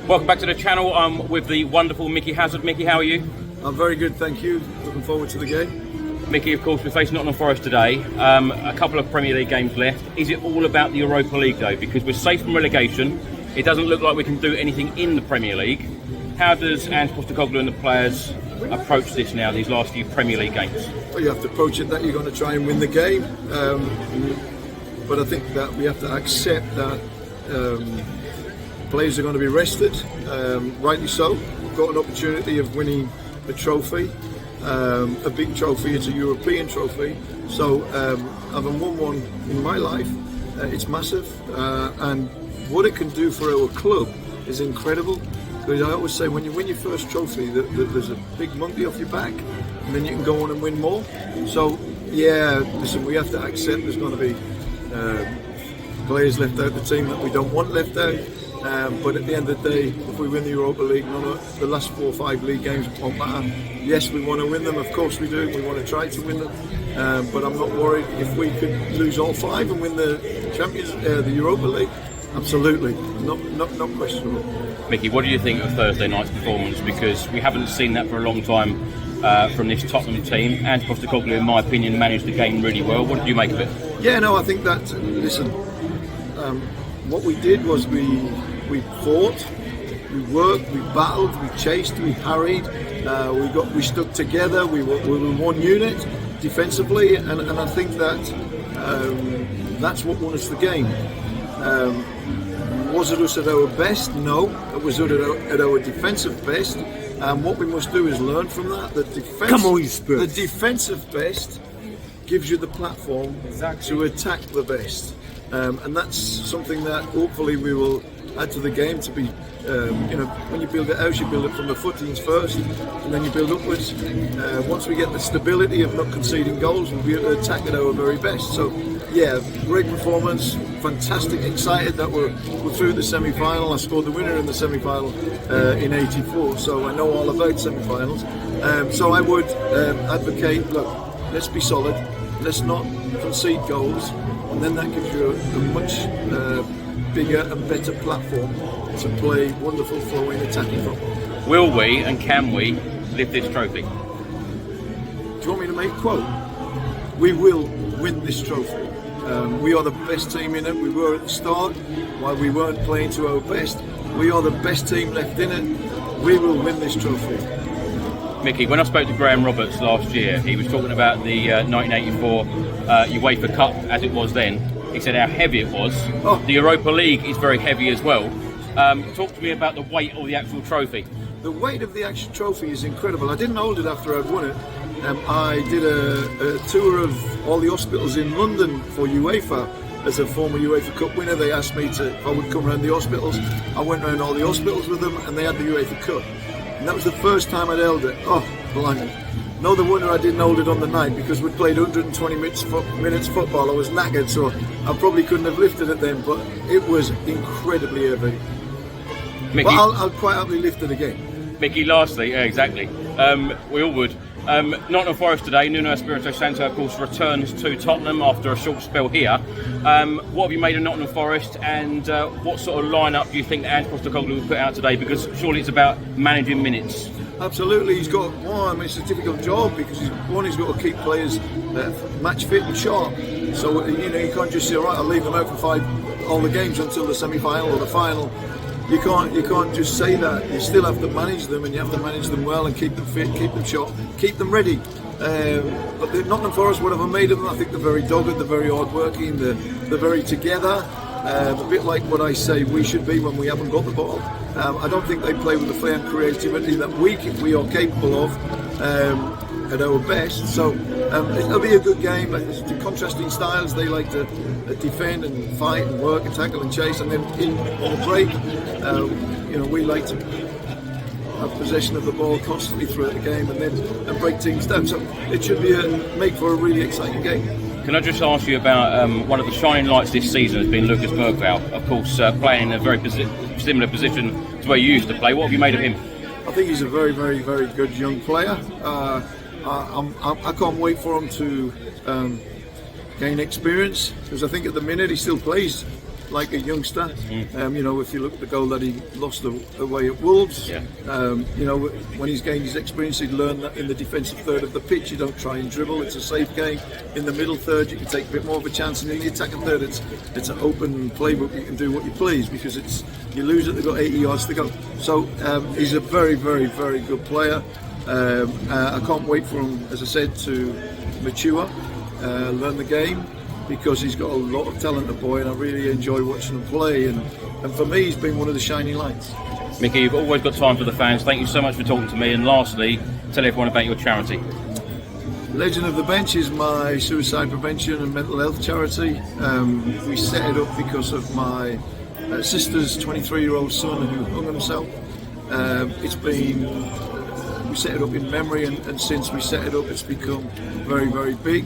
Welcome back to the channel. I'm with the wonderful Micky Hazard. Micky, how are you? I'm very good, thank you. Looking forward to the game. Micky, of course, we're facing Nottingham Forest today. A couple of Premier League games left. Is it all about the Europa League though? Because we're safe from relegation. It doesn't look like we can do anything in the Premier League. How does Ange Postecoglou and the players approach this now, these last few Premier League games? Well, you have to approach it that you're going to try and win the game. But I think that we have to accept that players are going to be rested, rightly so. We've got an opportunity of winning a trophy, a big trophy. It's a European trophy. So having won one in my life, it's massive. And what it can do for our club is incredible. Because I always say when you win your first trophy, there's a big monkey off your back, and then you can go on and win more. So yeah, listen, we have to accept there's going to be players left out of the team that we don't want left out. But at the end of the day, if we win the Europa League, none of the last 4 or 5 league games won't matter. Yes, we want to win them, of course we do. We want to try to win them. But I'm not worried if we could lose all 5 and win the the Europa League. Absolutely, not questionable. Micky, what do you think of Thursday night's performance? Because we haven't seen that for a long time from this Tottenham team. Ange Postecoglou, in my opinion, managed the game really well. What did you make of it? Yeah, no, I think that, listen, what we did was we fought, we worked, we battled, we chased, we harried, we stuck together, we were one unit defensively, and I think that that's what won us the game. Was it us at our best? No, it was at our defensive best. What we must do is learn from that. The defensive best gives you the platform to attack the best. And that's something that hopefully we will add to the game to be, when you build it out, you build it from the footings first, and then you build upwards. Once we get the stability of not conceding goals, we'll be able to attack at our very best. So, yeah, great performance, fantastic, excited that we're through the semi-final. I scored the winner in the semi-final in '84, so I know all about semi-finals. So I would advocate, look, let's be solid, let's not concede goals, and then that gives you a much bigger and better platform to play wonderful flowing attacking football. Will we and can we lift this trophy? Do you want me to make a quote? We will win this trophy. We are the best team in it. We were at the start while we weren't playing to our best. We are the best team left in it. We will win this trophy. Micky, when I spoke to Graham Roberts last year, he was talking about the 1984 UEFA Cup as it was then. He said how heavy it was. Oh. The Europa League is very heavy as well. Talk to me about the weight of the actual trophy. The weight of the actual trophy is incredible. I didn't hold it after I'd won it. I did a tour of all the hospitals in London for UEFA. As a former UEFA Cup winner, they asked me if I would come around the hospitals. I went around all the hospitals with them, and they had the UEFA Cup. And that was the first time I'd held it. Oh, blimey. No wonder I didn't hold it on the night, because we'd played 120 minutes football. I was knackered, so I probably couldn't have lifted it then, but it was incredibly heavy. Micky, but I'll quite happily lift it again. Micky, lastly, yeah, exactly. We all would. Nottingham Forest today, Nuno Espirito Santo, of course, returns to Tottenham after a short spell here. What have you made of Nottingham Forest, and what sort of lineup do you think Ange Postecoglou will put out today? Because surely it's about managing minutes. Absolutely, he's got one. It's a difficult job because he's got to keep players match fit and sharp. So you can't just say, all right, I'll leave them out for all the games until the semi-final or the final. You can't just say that. You still have to manage them, and you have to manage them well and keep them fit, keep them sharp, keep them ready. But the Nottingham Forest, whatever made of them, I think they're very dogged, they're very hard-working, they're very together. A bit like what I say we should be when we haven't got the ball. I don't think they play with the flair and creativity that we are capable of at our best. So it'll be a good game. It's the contrasting styles. They like to defend and fight and work and tackle and chase, and then on the break, we like to have possession of the ball constantly throughout the game and break teams down. So it should be make for a really exciting game. Can I just ask you about one of the shining lights this season has been Lucas Bergvall, of course, playing in a very similar position to where you used to play. What have you made of him? I think he's a very, very, very good young player. I can't wait for him to gain experience, because I think at the minute he still plays like a youngster. You know, if you look at the goal that he lost away at Wolves, you know, when he's gained his experience, he'd learned that in the defensive third of the pitch, you don't try and dribble. It's a safe game. In the middle third, you can take a bit more of a chance, and in the attacking third, it's an open playbook. You can do what you please because you lose it. They've got 80 yards to go. So he's a very, very, very good player. I can't wait for him, as I said, to mature, learn the game, because he's got a lot of talent, the boy, and I really enjoy watching him play. And for me, he's been one of the shining lights. Micky, you've always got time for the fans. Thank you so much for talking to me. And lastly, tell everyone about your charity. Legend of the Bench is my suicide prevention and mental health charity. We set it up because of my sister's 23-year-old son who hung himself. We set it up in memory, and since we set it up, it's become very, very big.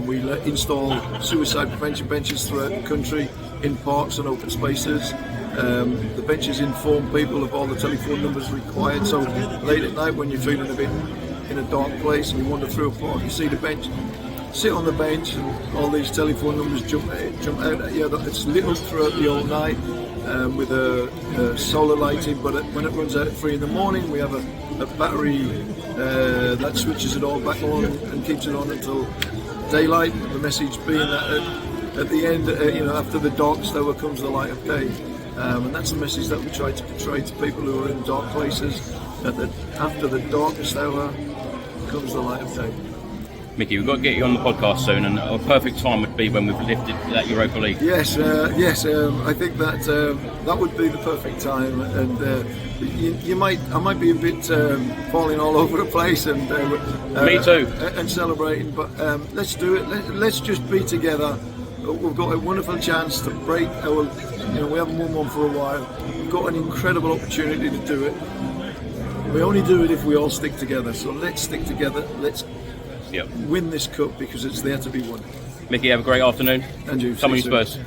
We install suicide prevention benches throughout the country in parks and open spaces. The benches inform people of all the telephone numbers required, so late at night when you're feeling a bit in a dark place and you wander through a park, you see the bench, sit on the bench, and all these telephone numbers jump out at you. It's lit up throughout the whole night with a solar lighting, but when it runs out at 3 in the morning, we have a battery that switches it all back on and keeps it on until daylight. The message being that at the end, you know, after the darkest hour comes the light of day, and that's the message that we try to portray to people who are in dark places. That after the darkest hour comes the light of day. Micky, we've got to get you on the podcast soon, and a perfect time would be when we've lifted that Europa League. Yes. I think that would be the perfect time, and I might be a bit falling all over the place, and me too, and celebrating. But let's do it. Let's just be together. We've got a wonderful chance to break our. You know, we haven't won one for a while. We've got an incredible opportunity to do it. We only do it if we all stick together. So let's stick together. Let's win this cup because it's there to be won. Micky, have a great afternoon. And you. Come on, you Spurs.